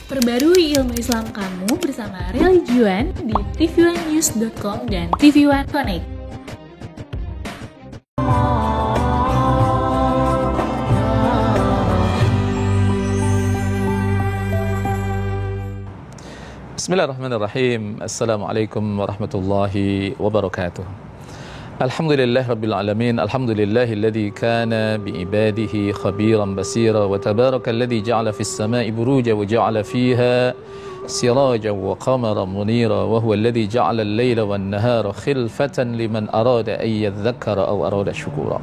Perbarui ilmu Islam kamu bersama Religion di tv1news.com dan TV1 Connect. Bismillahirrahmanirrahim. Assalamualaikum warahmatullahi wabarakatuh. Alhamdulillah Rabbil Alamin. Alhamdulillahilladzi kana bi'ibadihi khabiran basira. Wa tabarakalladzi ja'ala fis sama'i buruja wa ja'ala fiha sirajan wa qamaran munira. Wa huwa alladzi ja'ala al-layla wan nahara khilfatan liman arada an yadhakkara aw arada syukura.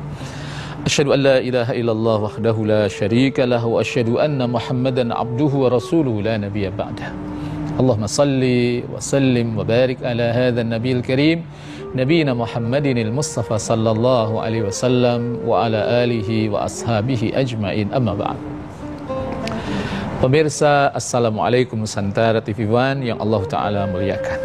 Asyhadu an la ilaha illallah wahdahu la syarika lahu wa asyhadu anna Muhammadan abduhu wa rasuluhu la nabiyya ba'dah. Allahumma salli wa sallim wa barik ala hadzal nabiyil karim Nabiina Muhammadinil Mustafa sallallahu alaihi wasallam wa ala alihi wa ashabihi ajmain, amma ba'd. Pemirsa, Assalamualaikum Nusantara TV One yang Allah Ta'ala muliakan.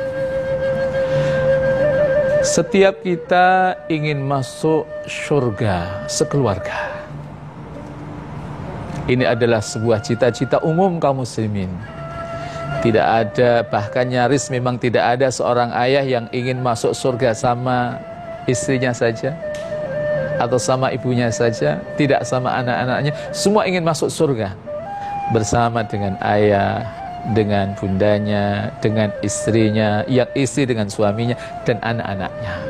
Setiap kita ingin masuk surga sekeluarga. Ini adalah sebuah cita-cita umum kaum muslimin. Tidak ada, bahkan nyaris memang tidak ada seorang ayah yang ingin masuk surga sama istrinya saja atau sama ibunya saja, tidak sama anak-anaknya. Semua ingin masuk surga bersama dengan ayah, dengan bundanya, dengan istrinya, yang istri dengan suaminya dan anak-anaknya.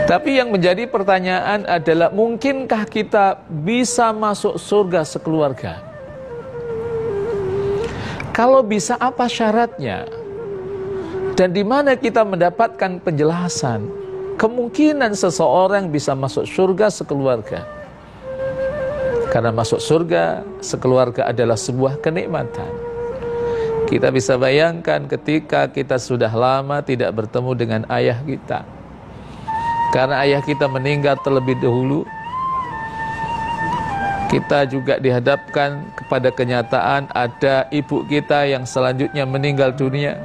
Tapi yang menjadi pertanyaan adalah, mungkinkah kita bisa masuk surga sekeluarga? Kalau bisa, apa syaratnya? Dan di mana kita mendapatkan penjelasan kemungkinan seseorang bisa masuk surga sekeluarga? Karena masuk surga sekeluarga adalah sebuah kenikmatan. Kita bisa bayangkan ketika kita sudah lama tidak bertemu dengan ayah kita. Karena ayah kita meninggal terlebih dahulu. Kita juga dihadapkan kepada kenyataan ada ibu kita yang selanjutnya meninggal dunia.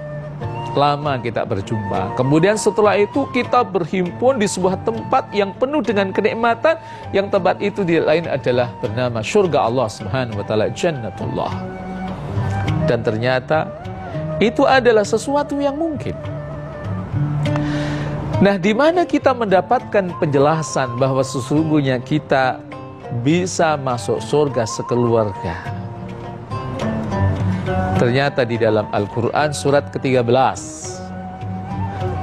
Lama kita berjumpa. Kemudian setelah itu kita berhimpun di sebuah tempat yang penuh dengan kenikmatan. Yang tempat itu di lain adalah bernama surga Allah Subhanahu wa taala, Jannatullah. Dan ternyata itu adalah sesuatu yang mungkin. Nah, di mana kita mendapatkan penjelasan bahwa sesungguhnya kita bisa masuk surga sekeluarga? Ternyata di dalam Al-Quran surat ke-13,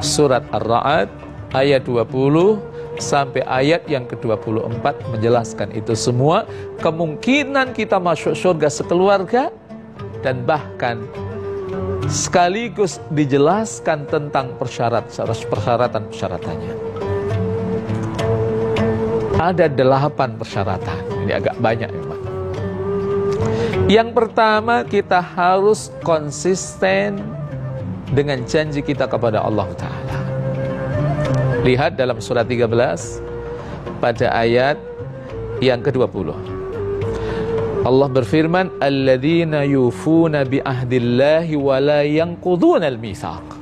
surat Ar-Ra'd ayat 20 sampai ayat yang ke-24 menjelaskan itu semua. Kemungkinan kita masuk surga sekeluarga, dan bahkan sekaligus dijelaskan tentang persyaratan-persyaratannya. Ada 8 persyaratan. Ini agak banyak memang. Yang pertama, kita harus konsisten dengan janji kita kepada Allah Ta'ala. Lihat dalam surat 13 pada ayat yang ke-20. Allah berfirman, alladzina yufuna bi ahdillahi wa la yanquduna al-mitsaq.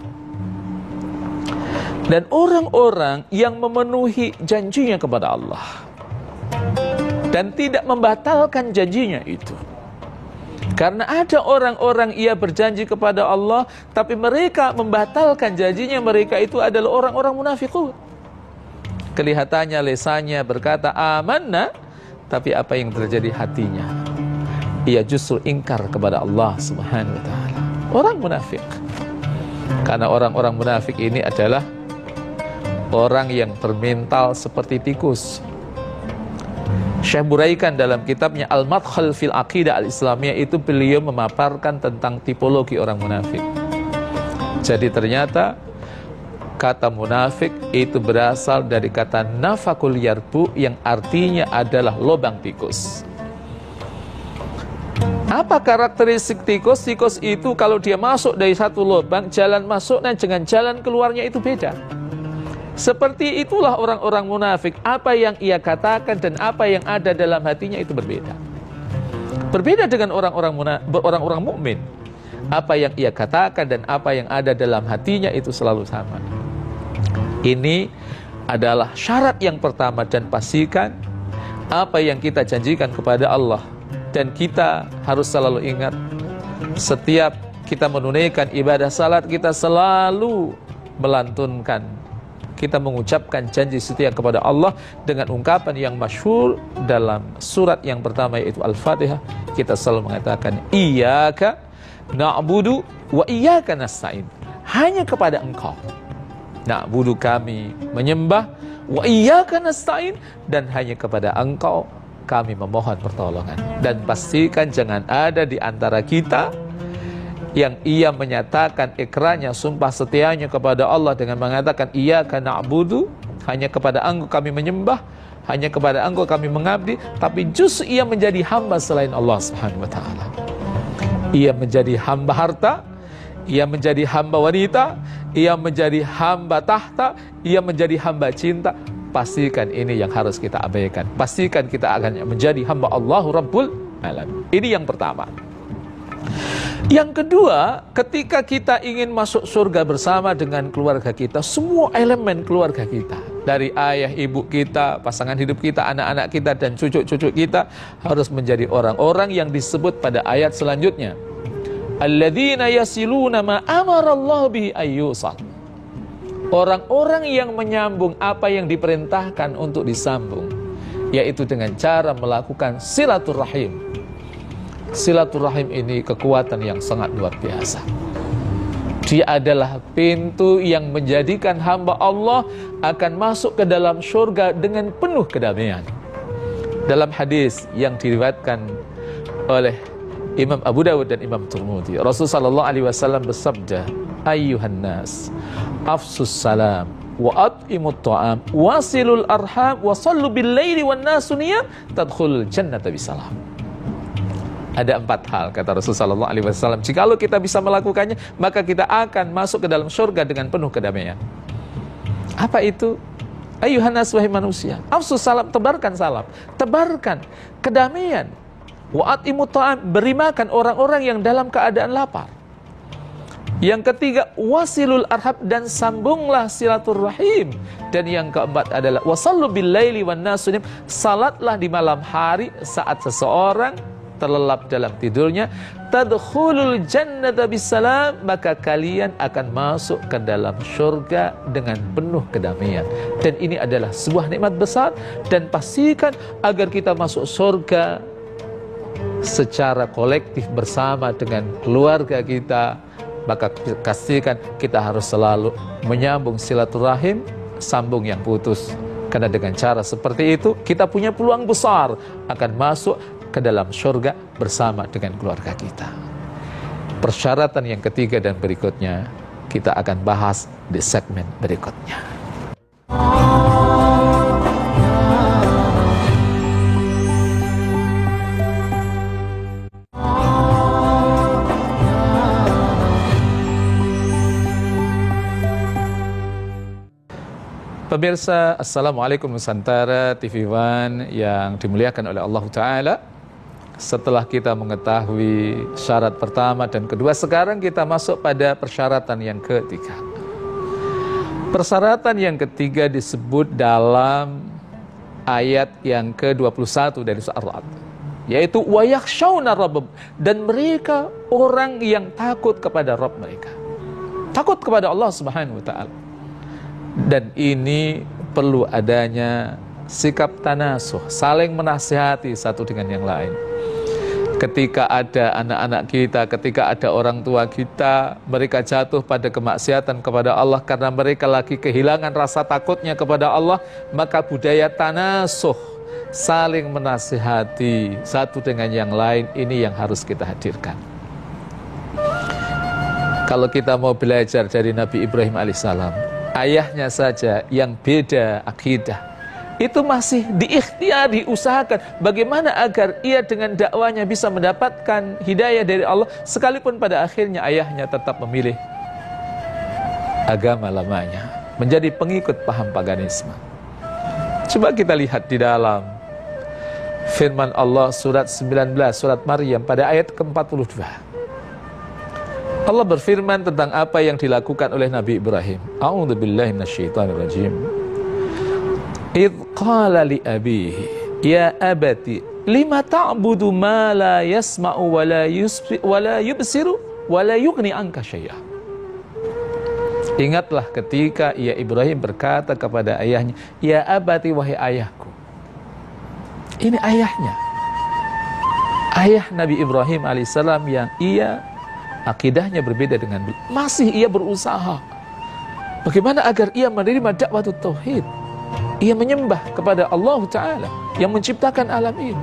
Dan orang-orang yang memenuhi janjinya kepada Allah dan tidak membatalkan janjinya itu. Karena ada orang-orang ia berjanji kepada Allah, tapi mereka membatalkan janjinya. Mereka itu adalah orang-orang munafiqun. Kelihatannya lesannya berkata amanna, tapi apa yang terjadi hatinya? Ia justru ingkar kepada Allah Subhanahu wa taala. Orang munafik. Karena orang-orang munafik ini adalah orang yang bermental seperti tikus. Syekh Buraikan dalam kitabnya Al-Madkhal fil Aqidah Al-Islamiyah itu beliau memaparkan tentang tipologi orang munafik. Jadi ternyata kata munafik itu berasal dari kata nafakul yarbu yang artinya adalah lubang tikus. Apa karakteristik tikus? Tikus itu kalau dia masuk dari satu lubang, jalan masuknya dengan jalan keluarnya itu beda. Seperti itulah orang-orang munafik. Apa yang ia katakan dan apa yang ada dalam hatinya itu berbeda. Berbeda dengan orang-orang mukmin. Apa yang ia katakan dan apa yang ada dalam hatinya itu selalu sama. Ini adalah syarat yang pertama, dan pastikan apa yang kita janjikan kepada Allah. Dan kita harus selalu ingat, Setiap kita menunaikan ibadah salat, kita selalu melantunkan, kita mengucapkan janji setia kepada Allah dengan ungkapan yang masyhur dalam surat yang pertama, yaitu Al-Fatihah. Kita selalu mengatakan iyyaka na'budu wa iyyaka nasta'in. Hanya kepada Engkau na'budu, kami menyembah, wa iyyaka nasta'in, dan hanya kepada Engkau kami memohon pertolongan. Dan pastikan jangan ada di antara kita yang ia menyatakan ikrarnya, sumpah setianya kepada Allah dengan mengatakan iyyaka na'budu, hanya kepada Engkau kami menyembah, hanya kepada Engkau kami mengabdi, tapi justru ia menjadi hamba selain Allah Subhanahu wa taala. Ia menjadi hamba harta, ia menjadi hamba wanita, ia menjadi hamba tahta, ia menjadi hamba cinta. Pastikan ini yang harus kita abaikan. Pastikan kita akan menjadi hamba Allahu Rabbul Alamin. Ini yang pertama. Yang kedua, ketika kita ingin masuk surga bersama dengan keluarga kita, semua elemen keluarga kita, dari ayah, ibu kita, pasangan hidup kita, anak-anak kita, dan cucu-cucu kita, harus menjadi orang-orang yang disebut pada ayat selanjutnya. Alladzina yasiluna ma amarallahu bihi ayyusal. Orang-orang yang menyambung apa yang diperintahkan untuk disambung, yaitu dengan cara melakukan silaturahim. Silaturahim ini kekuatan yang sangat luar biasa. Dia adalah pintu yang menjadikan hamba Allah akan masuk ke dalam surga dengan penuh kedamaian. Dalam hadis yang diriwayatkan oleh Imam Abu Dawud dan Imam Tirmidzi, Rasulullah SAW bersabda, ayyuhan nas, afsus salam wa at'imut ta'am wasilul arham wa sallu bil laili wan nasu niyam tadkhulul jannata bisalam. Ada 4 hal, kata Rasulullah SAW, jikalau kita bisa melakukannya, maka kita akan masuk ke dalam surga dengan penuh kedamaian. Apa itu? Ayyuhan nas, wahai manusia, afsus salam, tebarkan salam, tebarkan kedamaian. Wa at'imut ta'am, beri makan orang-orang yang dalam keadaan lapar. Yang ketiga, wasilul arham, dan sambunglah silaturahim. Dan yang keempat adalah wasallu bil laili wan nasu niyam, salatlah di malam hari saat seseorang terlelap dalam tidurnya. Tadkhulul jannata bisalam, maka kalian akan masuk ke dalam surga dengan penuh kedamaian. Dan ini adalah sebuah nikmat besar, dan pastikan agar kita masuk surga secara kolektif bersama dengan keluarga kita, maka pastikan kita harus selalu menyambung silaturahim, sambung yang putus. Karena dengan cara seperti itu kita punya peluang besar akan masuk ke dalam surga bersama dengan keluarga kita. Persyaratan yang ketiga dan berikutnya kita akan bahas di segmen berikutnya. Pemirsa, Assalamualaikum Nusantara TV One yang dimuliakan oleh Allah Ta'ala. Setelah kita mengetahui syarat pertama dan kedua, sekarang kita masuk pada persyaratan yang ketiga. Persyaratan yang ketiga disebut dalam ayat yang ke-21 dari surah Ar-Ra'd, yaitu wa yakhshawna rabbahum, dan mereka orang yang takut kepada Rabb mereka, takut kepada Allah Subhanahu wa taala. Dan ini perlu adanya sikap tanasuh, saling menasihati satu dengan yang lain. Ketika ada anak-anak kita, ketika ada orang tua kita, mereka jatuh pada kemaksiatan kepada Allah karena mereka lagi kehilangan rasa takutnya kepada Allah, maka budaya tanasuh, saling menasihati satu dengan yang lain, ini yang harus kita hadirkan. Kalau kita mau belajar dari Nabi Ibrahim alaihissalam, ayahnya saja yang beda akidah, itu masih diikhtiar, diusahakan bagaimana agar ia dengan dakwanya bisa mendapatkan hidayah dari Allah, sekalipun pada akhirnya ayahnya tetap memilih agama lamanya, menjadi pengikut paham paganisme. Coba kita lihat di dalam firman Allah surat 19, surat Maryam pada ayat ke-42. Allah berfirman tentang apa yang dilakukan oleh Nabi Ibrahim. A'udzu billahi minasyaitonir rajim. Idh qala li abihi ya abati lima ta'budu ma la yasma'u wa la yubsiru wa la yughni anka syai'a. Ingatlah ketika Ibrahim berkata kepada ayahnya, ya abati, wahai ayahku. Ini ayahnya, ayah Nabi Ibrahim alaihissalam yang akidahnya berbeda dengan masih ia berusaha bagaimana agar ia menerima dakwah tauhid. Ia menyembah kepada Allah Ta'ala yang menciptakan alam ini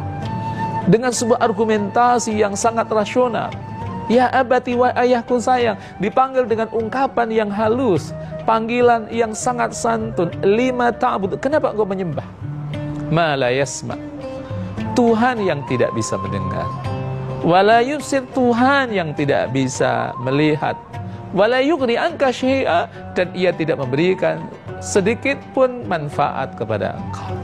dengan sebuah argumentasi yang sangat rasional. Ya abati, wa ayahku sayang, dipanggil dengan ungkapan yang halus, panggilan yang sangat santun. Lima ta'bud, kenapa engkau menyembah? Ma la yasma, Tuhan yang tidak bisa mendengar. Wa la yubsir, Tuhan yang tidak bisa melihat. Wa la yughni anka syai'a, dan ia tidak memberikan sedikit pun manfaat kepada engkau.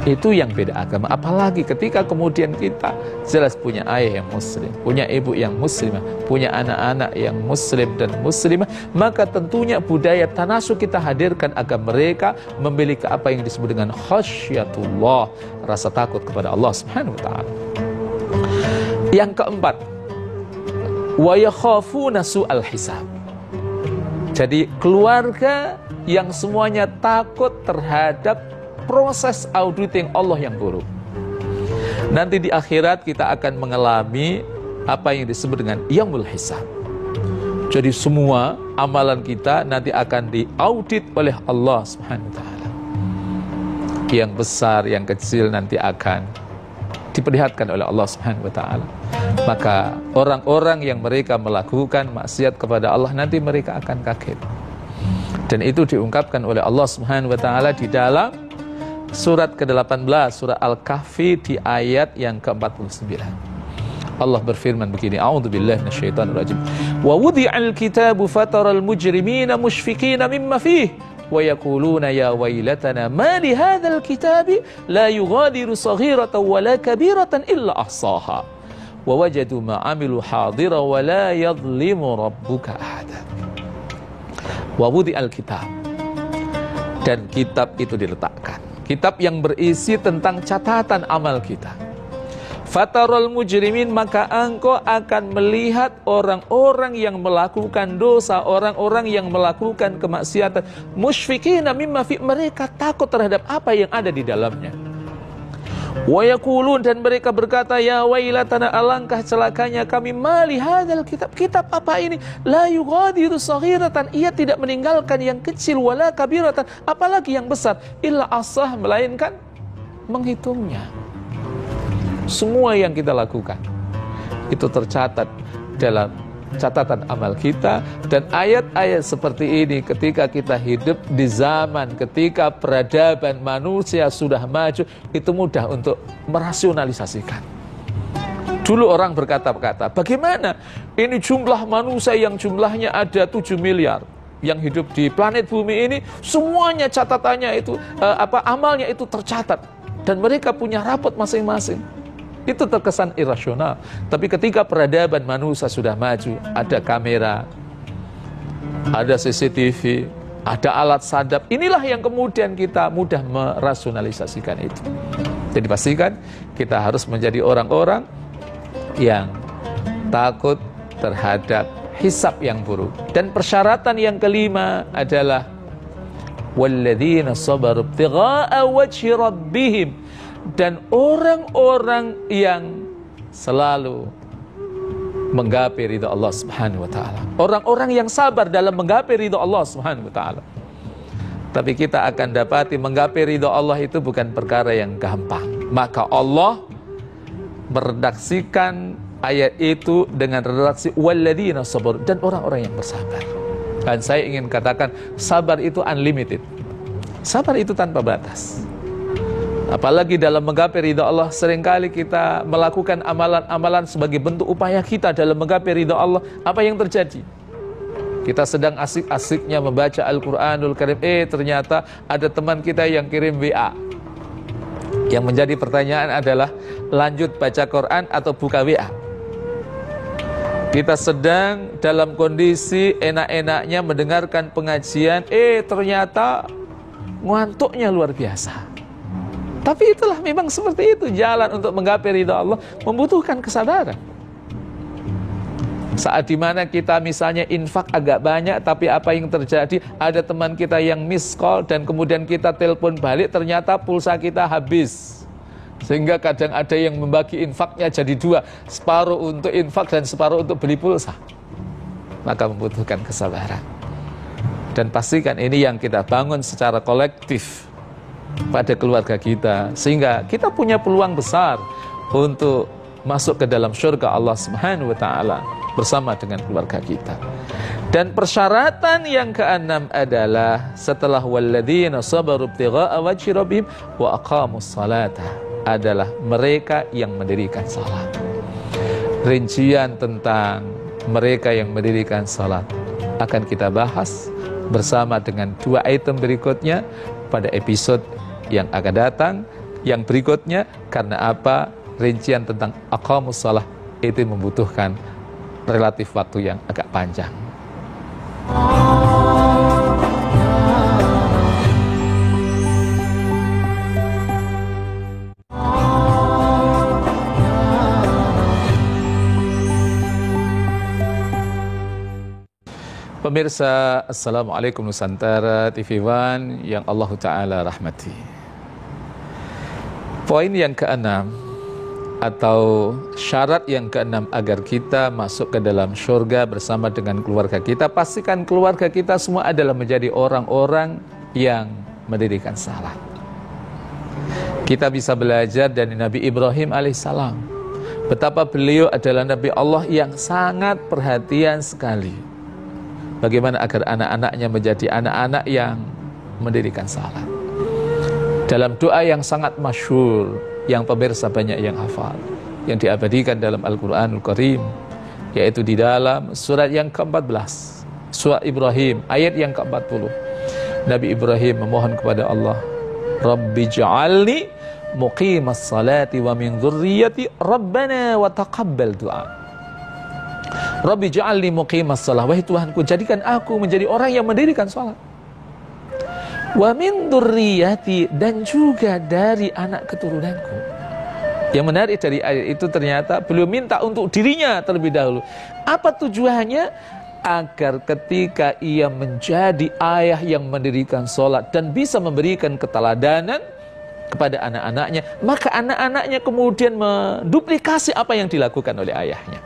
Itu yang beda agama. Apalagi ketika kemudian kita jelas punya ayah yang muslim, punya ibu yang muslimah, punya anak-anak yang muslim dan muslimah, maka tentunya budaya tanasuk kita hadirkan agar mereka memiliki apa yang disebut dengan khasyatullah, rasa takut kepada Allah Subhanahu wa taala. Yang keempat, wa yakhafuna su'al hisab. Jadi keluarga yang semuanya takut terhadap proses auditing Allah yang buruk. Nanti di akhirat kita akan mengalami apa yang disebut dengan yaumul hisab. Jadi semua amalan kita nanti akan diaudit oleh Allah Subhanahu wa taala. Yang besar, yang kecil nanti akan diperlihatkan oleh Allah Subhanahu wa taala. Maka orang-orang yang mereka melakukan maksiat kepada Allah nanti mereka akan kaget. Dan itu diungkapkan oleh Allah Subhanahu wa taala di dalam surat ke-18, surah Al-Kahfi di ayat yang ke-49. Allah berfirman begini, a'udzubillahi minasyaitonir rajim. Wa wudi'al kitabu fataral mujrimina mushfiqina mimma fihi wa yaquluna ya wailatana ma li hadzal kitabi la yughadiru saghiratan wa la kabiratan illa ahsaha wa wajadu ma 'amilu hadira wa la yadhlimu rabbuka ahada. Wa wudi'al kitab, dan kitab itu diletakkan, kitab yang berisi tentang catatan amal kita. Fatarul mujrimin, maka engkau akan melihat orang-orang yang melakukan dosa, orang-orang yang melakukan kemaksiatan, musyfiqina mimma fi, mereka takut terhadap apa yang ada di dalamnya. Wa yaqulun, dan mereka berkata, ya wailatana, alangkah celakanya kami, mali hadzal kitab, kitab apa ini, la yughadiru saghiratan, ia tidak meninggalkan yang kecil, wala kabiratan, apalagi yang besar, illa asah, melainkan menghitungnya. Semua yang kita lakukan itu tercatat dalam catatan amal kita. Dan ayat-ayat seperti ini ketika kita hidup di zaman ketika peradaban manusia sudah maju, itu mudah untuk merasionalisasikan. Dulu orang berkata-kata, bagaimana ini jumlah manusia yang jumlahnya ada 7 miliar yang hidup di planet bumi ini, semuanya catatannya itu amalnya itu tercatat, dan mereka punya rapot masing-masing. Itu terkesan irasional. Tapi ketika peradaban manusia sudah maju, ada kamera, ada CCTV, ada alat sadap, inilah yang kemudian kita mudah merasionalisasikan itu. Jadi pastikan kita harus menjadi orang-orang yang takut terhadap hisab yang buruk. Dan persyaratan yang kelima adalah walladzina sabaru ibtigha'a wajhi rabbihim, dan orang-orang yang selalu menggapai ridha Allah Subhanahu wa taala. Orang-orang yang sabar dalam menggapai ridha Allah Subhanahu wa taala. Tapi kita akan dapati menggapai ridha Allah itu bukan perkara yang gampang. Maka Allah meredaksikan ayat itu dengan redaksi walladzina sabar, dan orang-orang yang bersabar. Dan saya ingin katakan, sabar itu unlimited. Sabar itu tanpa batas. Apalagi dalam menggapai ridha Allah, seringkali kita melakukan amalan-amalan sebagai bentuk upaya kita dalam menggapai ridha Allah. Apa yang terjadi? Kita sedang asik-asiknya membaca Al-Quranul Karim, ternyata ada teman kita yang kirim WA. Yang menjadi pertanyaan adalah, lanjut baca Quran atau buka WA? Kita sedang dalam kondisi enak-enaknya mendengarkan pengajian, ternyata ngantuknya luar biasa. Tapi itulah memang seperti itu. Jalan untuk menggapai ridha Allah membutuhkan kesabaran. Saat dimana kita misalnya infak agak banyak, tapi apa yang terjadi? Ada teman kita yang miss call dan kemudian kita telepon balik, ternyata pulsa kita habis. Sehingga kadang ada yang membagi infaknya jadi dua, separuh untuk infak dan separuh untuk beli pulsa. Maka membutuhkan kesabaran. Dan pastikan ini yang kita bangun secara kolektif pada keluarga kita, sehingga kita punya peluang besar untuk masuk ke dalam syurga Allah Subhanahu wa taala bersama dengan keluarga kita. Dan persyaratan yang keenam adalah setelah walladzina sabaru ibtigha'a wajhi rabbihim wa aqamus salata, adalah mereka yang mendirikan salat. Rincian tentang mereka yang mendirikan salat akan kita bahas bersama dengan 2 item berikutnya pada episode yang akan datang, yang berikutnya. Karena apa? Rincian tentang aqamus salah itu membutuhkan relatif waktu yang agak panjang. Pemirsa, Assalamualaikum Nusantara TV One yang Allah Ta'ala rahmati. Poin yang keenam atau syarat yang keenam agar kita masuk ke dalam surga bersama dengan keluarga kita, pastikan keluarga kita semua adalah menjadi orang-orang yang mendirikan salat. Kita bisa belajar dari Nabi Ibrahim alaihissalam, betapa beliau adalah Nabi Allah yang sangat perhatian sekali bagaimana agar anak-anaknya menjadi anak-anak yang mendirikan salat. Dalam doa yang sangat masyhur, yang pemirsa banyak yang hafal, yang diabadikan dalam Al-Quranul Karim, yaitu di dalam surat yang ke-14, surat Ibrahim, ayat yang ke-40. Nabi Ibrahim memohon kepada Allah, Rabbi ja'alni muqimas salati wa min dzurriyyati Rabbana wa taqabbal du'a. Rabbi ja'alni muqimas salah, wahai Tuhanku, jadikan aku menjadi orang yang mendirikan salat. Wa min dzurriyyati, dan juga dari anak keturunanku. Yang menarik dari ayat itu ternyata beliau minta untuk dirinya terlebih dahulu. Apa tujuannya? Agar ketika ia menjadi ayah yang mendirikan salat dan bisa memberikan keteladanan kepada anak-anaknya, maka anak-anaknya kemudian menduplikasi apa yang dilakukan oleh ayahnya.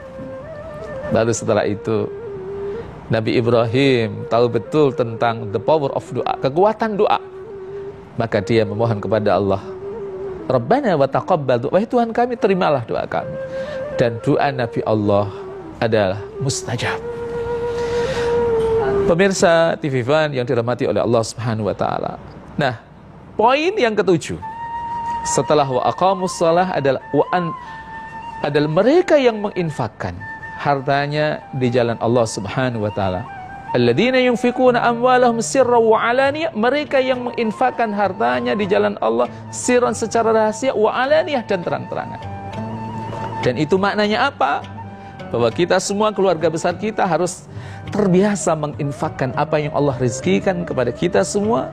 Lalu setelah itu Nabi Ibrahim tahu betul tentang the power of doa, kekuatan doa. Maka dia memohon kepada Allah, Rabbana wa taqabbal du'a, wahai Tuhan kami, terimalah doa kami. Dan doa Nabi Allah adalah mustajab. Pemirsa TV One yang dirahmati oleh Allah Subhanahu wa taala. Nah, poin yang ke-7 setelah wa aqamus shalah adalah adalah mereka yang menginfakkan hartanya di jalan Allah Subhanahu wa taala. Alladzina yunfikuna amwalahum sirran wa alaniyah, mereka yang menginfakkan hartanya di jalan Allah sirran secara rahasia, wa alaniyah dan terang-terangan. Dan itu maknanya apa? Bahwa kita semua, keluarga besar kita harus terbiasa menginfakkan apa yang Allah rezekikan kepada kita semua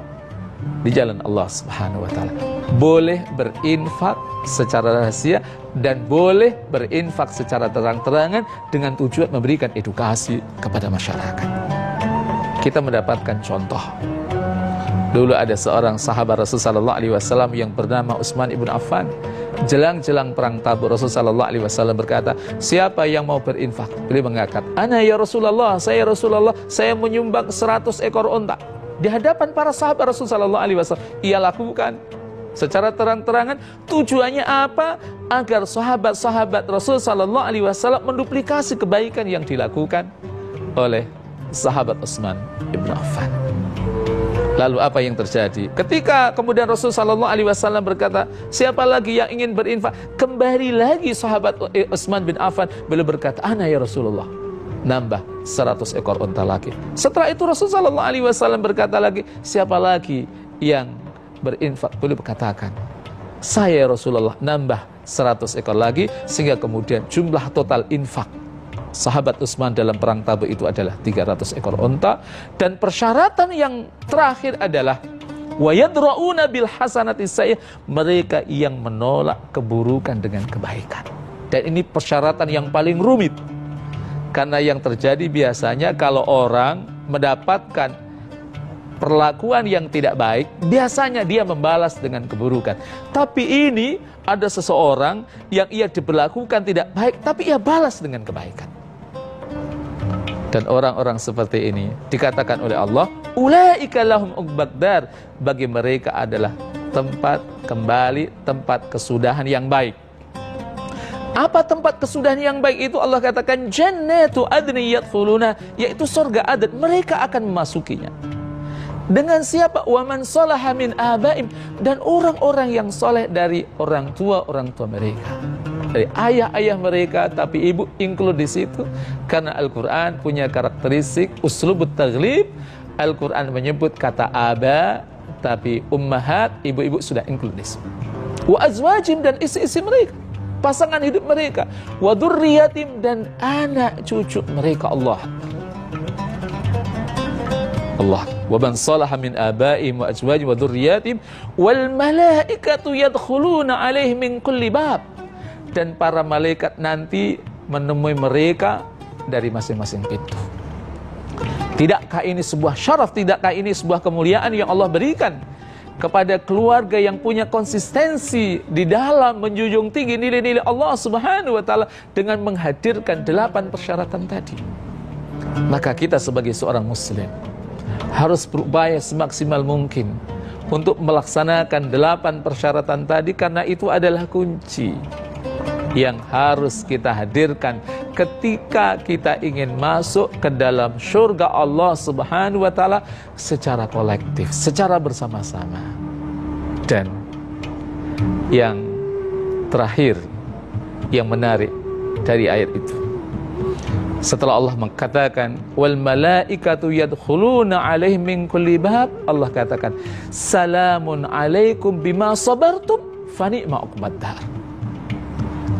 di jalan Allah Subhanahu wa taala. Boleh berinfak secara rahasia dan boleh berinfak secara terang-terangan dengan tujuan memberikan edukasi kepada masyarakat. Kita mendapatkan contoh. Dulu ada seorang sahabat Rasulullah SAW yang bernama Utsman ibn Affan. Jelang-jelang perang Tabuk, Rasulullah SAW berkata, siapa yang mau berinfak? Beliau mengatakan, ana ya Rasulullah, saya menyumbang 100 ekor unta. Di hadapan para sahabat Rasulullah SAW, ia lakukan secara terang-terangan. Tujuannya apa? Agar sahabat-sahabat Rasulullah SAW menduplikasi kebaikan yang dilakukan oleh sahabat Utsman ibn Affan. Lalu apa yang terjadi? Ketika kemudian Rasulullah SAW berkata, siapa lagi yang ingin berinfak? Kembali lagi sahabat Utsman bin Affan, beliau berkata, ana ya Rasulullah. Nambah 100 ekor unta lagi. Setelah itu Rasulullah SAW berkata lagi, siapa lagi yang berinfak? Beliau berkatakan, saya Rasulullah. Nambah 100 ekor lagi, sehingga kemudian jumlah total infak sahabat Utsman dalam perang Tabuk itu adalah 300 ekor unta. Dan persyaratan yang terakhir adalah wa yadra'una bil hasanati sayyi'ah, mereka yang menolak keburukan dengan kebaikan. Dan ini persyaratan yang paling rumit. Karena yang terjadi biasanya kalau orang mendapatkan perlakuan yang tidak baik, biasanya dia membalas dengan keburukan. Tapi ini ada seseorang yang ia diperlakukan tidak baik, tapi ia balas dengan kebaikan. Dan orang-orang seperti ini dikatakan oleh Allah, ulaika lahum uqbaddar, bagi mereka adalah tempat kembali, tempat kesudahan yang baik. Apa tempat kesudahan yang baik itu? Allah katakan jannatu adni yadkhuluna, yaitu surga adat, mereka akan memasukinya. Dengan siapa? Wa man salaha min abaim, dan orang-orang yang soleh dari orang tua mereka, dari ayah-ayah mereka, tapi ibu include di situ karena Al-Quran punya karakteristik uslubut taghlib. Al-Quran menyebut kata aba, tapi ummahat, ibu-ibu sudah include di situ. Wa azwajim, dan isi-isi mereka, pasangan hidup mereka, wa dzurriyyatim, dan anak cucu mereka. Allah wa man salaha min abaihim wa azwajihim wa dzurriyyatim wal malaikatu yadkhuluna alaihim min kulli bab, dan para malaikat nanti menemui mereka dari masing-masing pintu. Tidakkah ini sebuah syaraf, tidakkah ini sebuah kemuliaan yang Allah berikan kepada keluarga yang punya konsistensi di dalam menjunjung tinggi nilai-nilai Allah Subhanahu wa taala dengan menghadirkan 8 persyaratan tadi. Maka kita sebagai seorang muslim harus berupaya semaksimal mungkin untuk melaksanakan 8 persyaratan tadi, karena itu adalah kunci yang harus kita hadirkan ketika kita ingin masuk ke dalam surga Allah Subhanahu wa taala secara kolektif, secara bersama-sama. Dan yang terakhir yang menarik dari ayat itu, setelah Allah mengatakan wal malaikatu yadkhuluna alaihim min kulli bab, Allah katakan salamun alaikum bima sabartum fa ni'ma uqbaddar.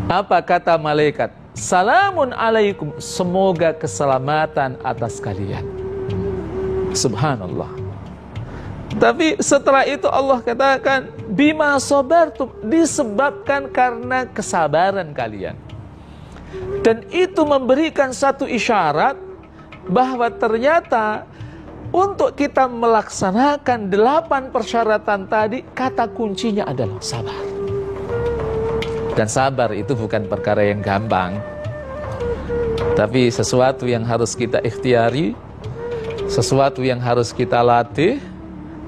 Apa kata malaikat? Salamun alaikum, semoga keselamatan atas kalian. Subhanallah. Tapi setelah itu Allah katakan bima sabartum, disebabkan karena kesabaran kalian. Dan itu memberikan satu isyarat bahwa ternyata untuk kita melaksanakan 8 persyaratan tadi, kata kuncinya adalah sabar. Dan sabar itu bukan perkara yang gampang, tapi sesuatu yang harus kita ikhtiari, sesuatu yang harus kita latih,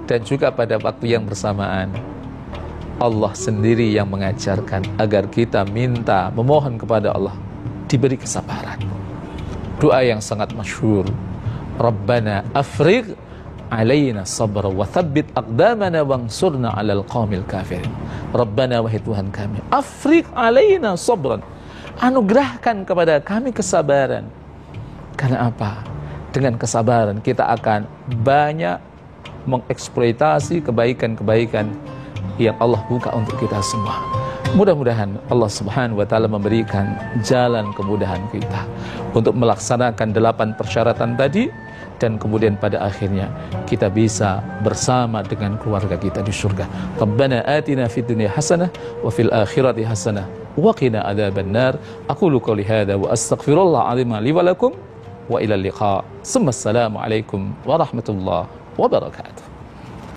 dan juga pada waktu yang bersamaan Allah sendiri yang mengajarkan agar kita minta, memohon kepada Allah diberi kesabaran. Doa yang sangat masyhur, Rabbana afrigh alaina sabra wa thabbit aqdamana wansurna 'alal qaumil kafirin. Rabbana, wahai Tuhan kami, afrigh alaina sabran, anugerahkan kepada kami kesabaran. Karena apa? Dengan kesabaran kita akan banyak mengeksploitasi kebaikan-kebaikan yang Allah buka untuk kita semua. Mudah-mudahan Allah Subhanahu wa taala memberikan jalan kemudahan kita untuk melaksanakan 8 persyaratan tadi, dan kemudian pada akhirnya kita bisa bersama dengan keluarga kita di surga. Rabbana atina fid dunya hasanah wa fil akhirati hasanah wa qina adzabannar. Aqulu qouli hadza wa astaghfirullah azim li wa lakum wa ila liqa. Assalamu alaikum warahmatullahi wabarakatuh.